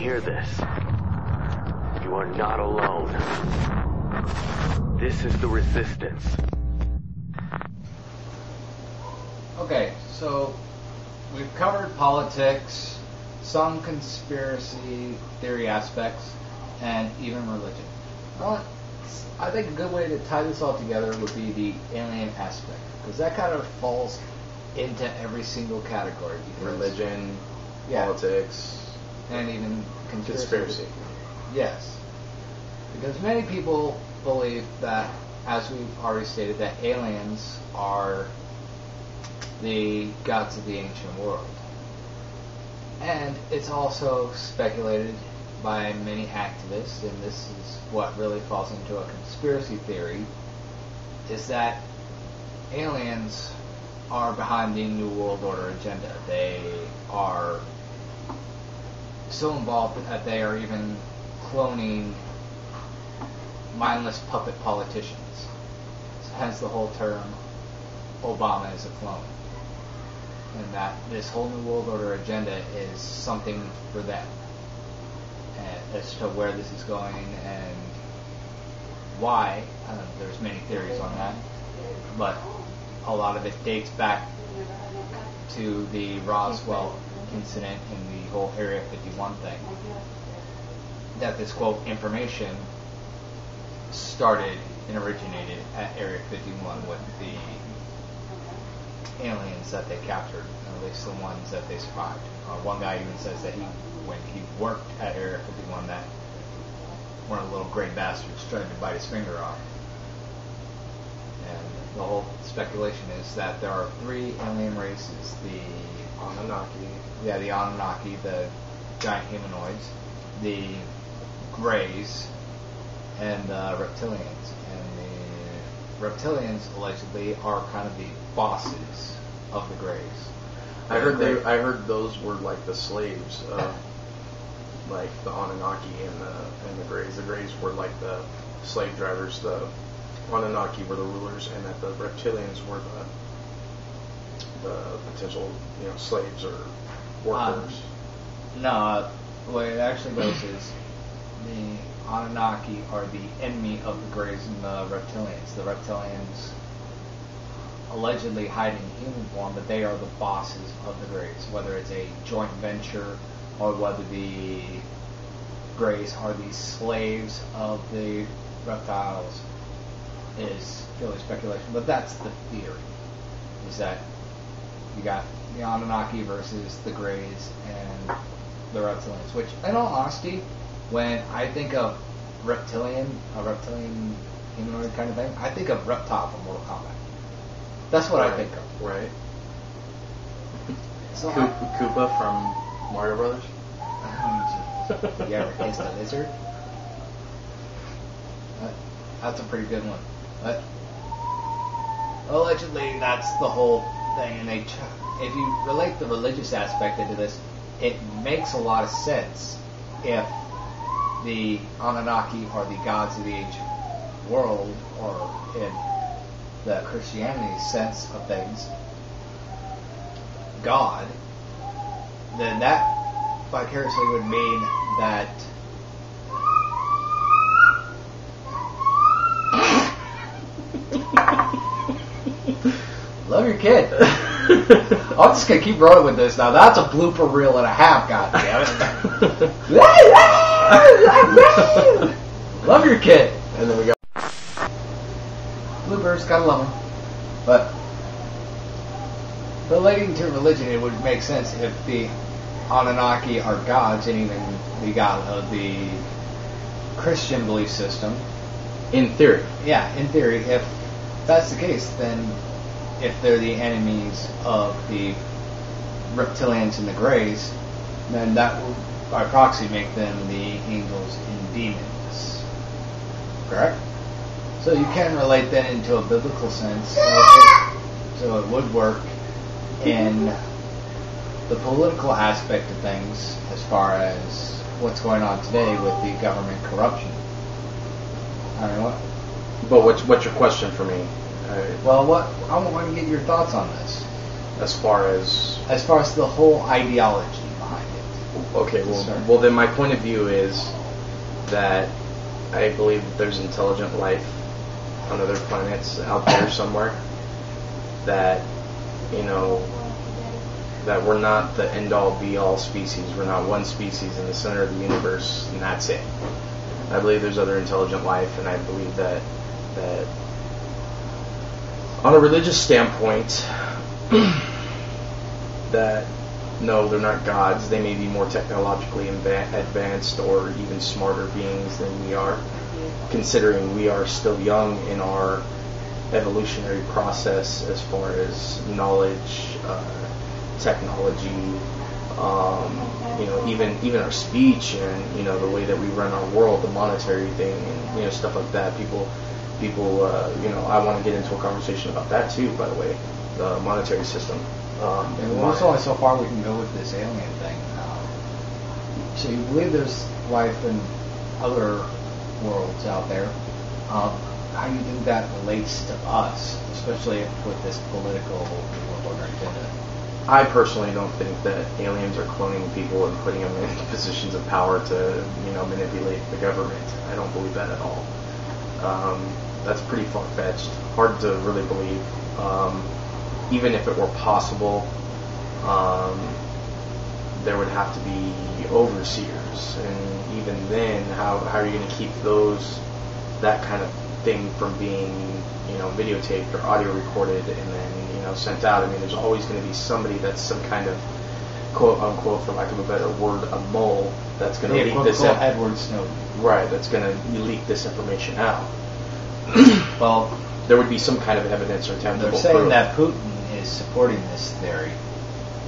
hear this? You are not alone. This is the Resistance. Okay, so we've covered politics, some conspiracy theory aspects, and even religion. Well, I think a good way to tie this all together would be the alien aspect, because that kind of falls into every single category. Religion, politics, and even conspiracy. Yes. Because many people believe that, as we've already stated, that aliens are the gods of the ancient world. And it's also speculated by many activists, and this is what really falls into a conspiracy theory, is that aliens are behind the New World Order agenda. They are so involved that they are even cloning mindless puppet politicians. Hence the whole term, Obama is a clone. And that this whole New World Order agenda is something for them. As to where this is going and why, there's many theories on that, but a lot of it dates back to the Roswell incident and the whole Area 51 thing. That this, quote, information started and originated at Area 51 with the aliens that they captured, at least the ones that they survived. One guy even says that when he worked at Area 51, that one of the little gray bastards tried to bite his finger off. And the whole speculation is that there are three alien races: the Anunnaki. Yeah, the Anunnaki, the giant humanoids, the Greys, and the reptilians. And the reptilians allegedly are kind of the bosses of the Greys. I heard those were like the slaves of like the Anunnaki and the Greys. The Greys were like the slave drivers. The Anunnaki were the rulers, and that the reptilians were the potential slaves or workers. No, the way it actually goes is the Anunnaki are the enemy of the Greys and the reptilians. The reptilians allegedly hide in human form, but they are the bosses of the Greys, whether it's a joint venture or whether the Greys are the slaves of the reptiles is purely speculation. But that's the theory, is that you got the Anunnaki versus the Greys and the reptilians, which, in all honesty, when I think of a reptilian humanoid kind of thing, I think of Reptile from Mortal Kombat. That's what I think of. Right. So Koopa from Mario Brothers? You ever taste a lizard? That's a pretty good one. But allegedly, that's the whole thing. And if you relate the religious aspect into this, it makes a lot of sense if the Anunnaki are the gods of the ancient world, or in the Christianity sense of things, God, then that vicariously would mean that love your kid. I'm just gonna keep rolling with this now. That's a blooper reel and a half, goddammit. Love your kid. And then we got bloopers, gotta love them. But relating to religion, it would make sense if the Anunnaki are gods, and even the god of the Christian belief system. in theory. Yeah, in theory, if that's the case, then if they're the enemies of the reptilians and the Greys, then that will, by proxy, make them the angels and demons. Correct? So you can relate that into a biblical sense. So it would work in the political aspect of things as far as what's going on today with the government corruption. I mean, what? But what's your question for me? Well, I want to get your thoughts on this. As far as the whole ideology behind it. Okay, Sorry. well then my point of view is that I believe that there's intelligent life on other planets out there somewhere. That, that we're not the end-all be-all species. We're not one species in the center of the universe, and that's it. I believe there's other intelligent life, and I believe that on a religious standpoint, that no, they're not gods. They may be more technologically advanced or even smarter beings than we are, considering we are still young in our evolutionary process as far as knowledge, technology, even our speech and the way that we run our world, the monetary thing, and stuff like that. People, I want to get into a conversation about that too. By the way, the monetary system. There's only so far we can go with this alien thing. So you believe there's life in other worlds out there? How do you think that relates to us, especially with this political world agenda? I personally don't think that aliens are cloning people and putting them in positions of power to, manipulate the government. I don't believe that at all. That's pretty far-fetched. Hard to really believe. Even if it were possible, there would have to be overseers, and even then, how are you going to keep that kind of thing from being, videotaped or audio recorded and then, sent out? I mean, there's always going to be somebody that's some kind of quote unquote, for lack of a better word, a mole that's going to leak this. Edward Snowden. Right, that's going to leak this information out. Well, there would be some kind of evidence or tangible proof. They're saying that Putin is supporting this theory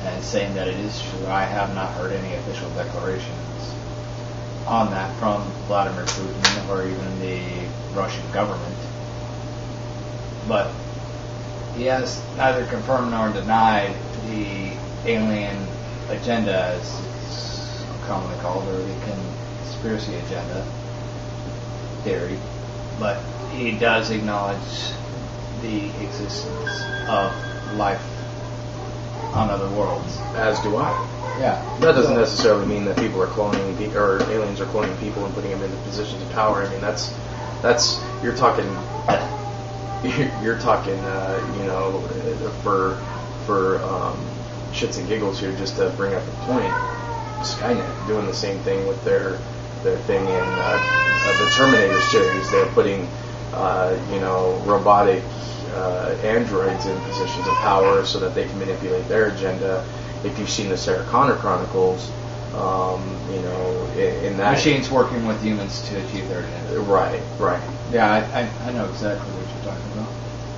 and saying that it is true. I have not heard any official declarations on that from Vladimir Putin or even the Russian government. But he has neither confirmed nor denied the alien agenda, as it's commonly called, or the conspiracy agenda theory. But he does acknowledge the existence of life on other worlds. As do I. Yeah. That doesn't necessarily mean that people are cloning, or aliens are cloning people and putting them into positions of power. I mean, that's you're talking, for shits and giggles here, just to bring up a point. Skynet doing the same thing with their thing in the Terminator series. They're putting robotic androids in positions of power so that they can manipulate their agenda. If you've seen the Sarah Connor Chronicles, in that machines working with humans to achieve their agenda. Right. Yeah, I know exactly what you're talking about,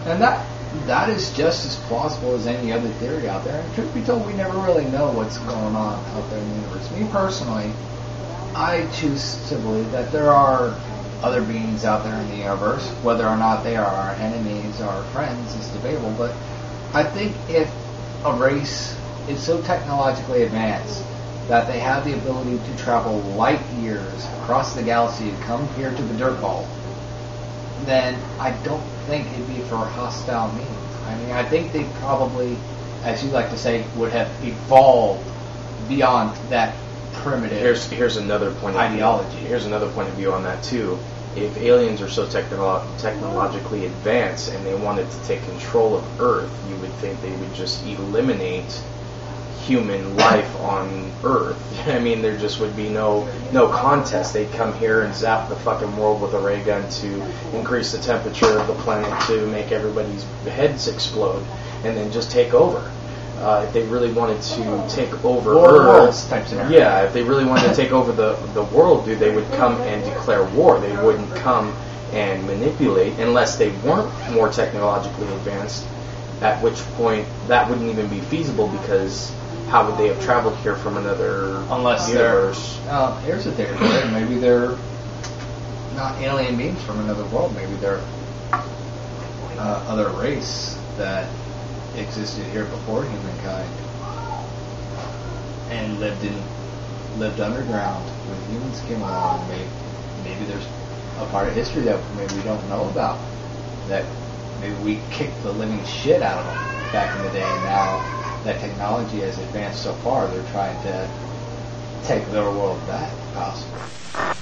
and that is just as plausible as any other theory out there. And truth be told, we never really know what's going on out there in the universe. Me personally, I choose to believe that there are other beings out there in the universe. Whether or not they are our enemies or our friends is debatable, but I think if a race is so technologically advanced that they have the ability to travel light years across the galaxy to come here to the dirt ball, then I don't think it'd be for hostile means. I mean, I think they probably, as you like to say, would have evolved beyond that primitive Here's another point of ideology. Here's another point of view on that too. If aliens are so technologically advanced and they wanted to take control of Earth, you would think they would just eliminate human life on Earth. I mean, there just would be no contest. They'd come here and zap the fucking world with a ray gun to increase the temperature of the planet, to make everybody's heads explode, and then just take over. If they really wanted to take over Earth, yeah, if they really wanted to take over the world, dude, they would come and declare war. They wouldn't come and manipulate unless they weren't more technologically advanced, at which point that wouldn't even be feasible, because how would they have traveled here from another universe? Here's the theory, right? Maybe they're not alien beings from another world. Maybe they're other race that existed here before humankind and lived underground when humans came along. Maybe there's a part of history that maybe we don't know about, that maybe we kicked the living shit out of them back in the day, and now that technology has advanced so far, they're trying to take their world back, possibly.